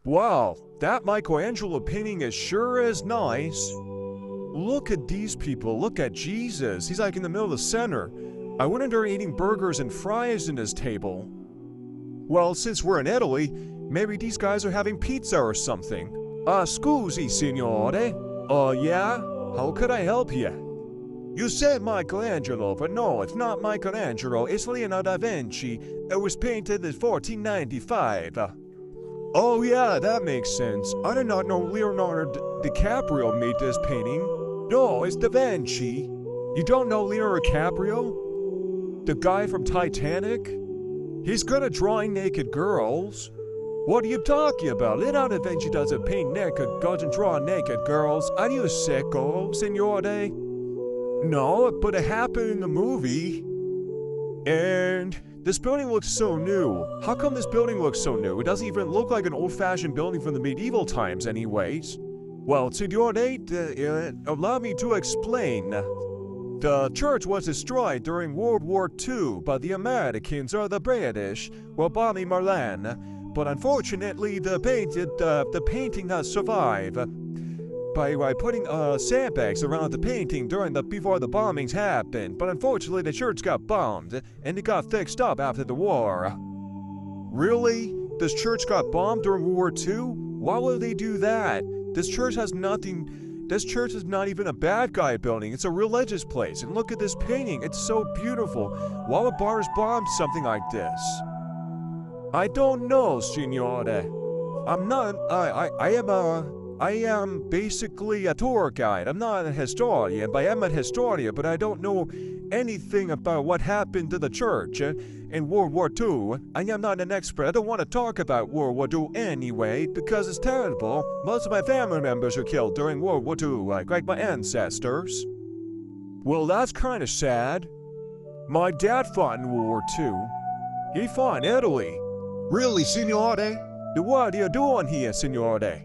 Wow, that Michelangelo painting is sure is nice. Look at these people, look at Jesus. He's like in the middle of the center. I wonder if they're eating burgers and fries in his table. Well, since we're in Italy, maybe these guys are having pizza or something. Scusi, signore. Yeah? How could I help you? You said Michelangelo, but no, it's not Michelangelo, it's Leonardo da Vinci. It was painted in 1495. Oh yeah, that makes sense. I did not know Leonardo DiCaprio made this painting. No, it's Da Vinci. You don't know Leonardo DiCaprio? The guy from Titanic? He's good at drawing naked girls. What are you talking about? Leonardo da Vinci doesn't paint naked, doesn't draw naked girls. Are you sicko, signore? No, but it happened in the movie. And this building looks so new. How come this building looks so new? It doesn't even look like an old-fashioned building from the medieval times anyways. Well, signore, allow me to explain. The church was destroyed during World War II by the Americans or the British while bombing Milan. But unfortunately, the painting has survived by putting sandbags around the painting before the bombings happened. But unfortunately, the church got bombed and it got fixed up after the war. Really? This church got bombed during World War II? Why would they do that? This church has nothing. This church is not even a bad guy building. It's a religious place. And look at this painting. It's so beautiful. Why would bars bomb something like this? I don't know, signore. I am basically a tour guide. I'm not a historian, but I am a historian, but I don't know anything about what happened to the church in World War II. I am not an expert. I don't want to talk about World War II anyway, because it's terrible. Most of my family members were killed during World War II, like my ancestors. Well, that's kind of sad. My dad fought in World War II. He fought in Italy. Really, signore? What are you doing here, signore?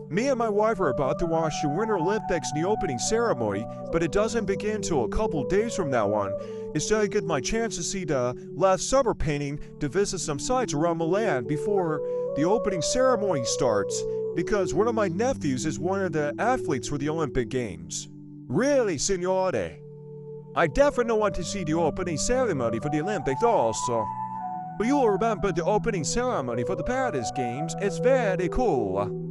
Me and my wife are about to watch the Winter Olympics in the opening ceremony, but it doesn't begin till a couple days from now on. Instead, I get my chance to see the last summer painting to visit some sites around Milan before the opening ceremony starts, because one of my nephews is one of the athletes for the Olympic Games. Really, signore? I definitely want to see the opening ceremony for the Olympics also. But you will remember the opening ceremony for the Paris Games. It's very cool.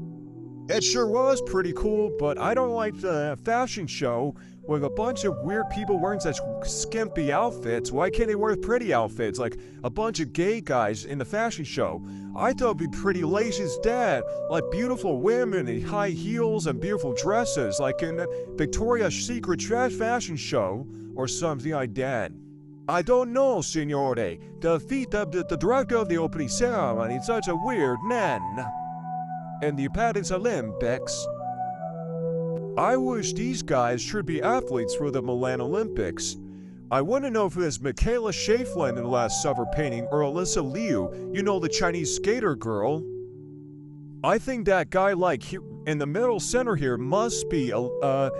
It sure was pretty cool, but I don't like the fashion show with a bunch of weird people wearing such skimpy outfits. Why can't they wear pretty outfits, like a bunch of gay guys in the fashion show? I thought it'd be pretty lazy as that, like beautiful women in high heels and beautiful dresses, like in the Victoria's Secret fashion show or something like that. I don't know, signore. The director of the opening ceremony is such a weird man. And the Paris Olympics. I wish these guys should be athletes for the Milan Olympics. I want to know if it was Michaela Schäflin in the last summer painting or Alyssa Liu, you know, the Chinese skater girl. I think that guy in the middle center here must be Michaela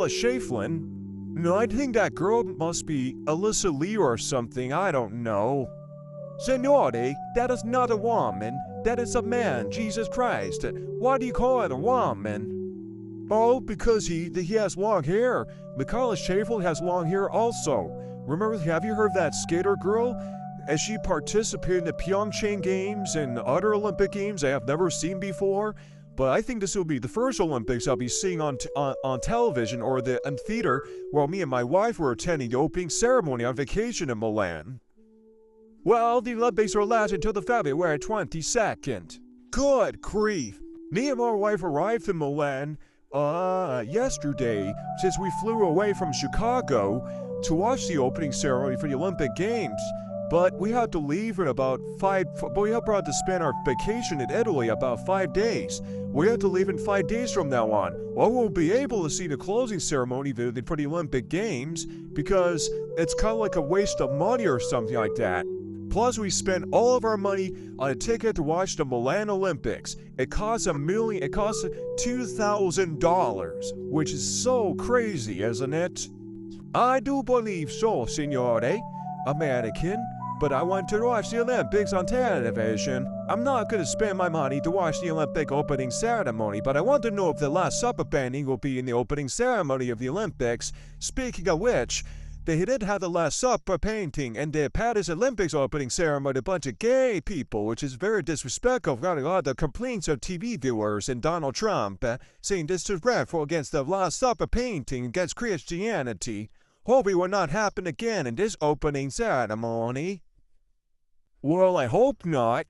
Schäflin. No, I think that girl must be Alyssa Liu or something, I don't know. Signore, that is not a woman. That is a man, Jesus Christ. Why do you call it a woman? Oh, because he has long hair. Michaela Schäflin has long hair also. Remember, have you heard of that skater girl? As she participated in the Pyeongchang Games and other Olympic Games I have never seen before. But I think this will be the first Olympics I'll be seeing on television or in theater while me and my wife were attending the opening ceremony on vacation in Milan. Well, the Olympics will last until the February 22nd. Good grief. Me and my wife arrived in Milan yesterday since we flew away from Chicago to watch the opening ceremony for the Olympic Games. But we had to leave in about we had to spend our vacation in Italy about 5 days. We have to leave in 5 days from now on. Well, we won't be able to see the closing ceremony for the Olympic Games because it's kind of like a waste of money or something like that. Plus, we spent all of our money on a ticket to watch the Milan Olympics. It costs $2,000, which is so crazy, isn't it? I do believe so, signore. American, but I want to watch the Olympics on television. I'm not going to spend my money to watch the Olympic opening ceremony, but I want to know if the Last Supper painting will be in the opening ceremony of the Olympics. Speaking of which, they did have the Last Supper painting, and they Paris Olympics opening ceremony, a bunch of gay people, which is very disrespectful regarding all the complaints of TV viewers and Donald Trump, saying disrespectful against the Last Supper painting against Christianity. Hope it will not happen again in this opening ceremony. Well, I hope not.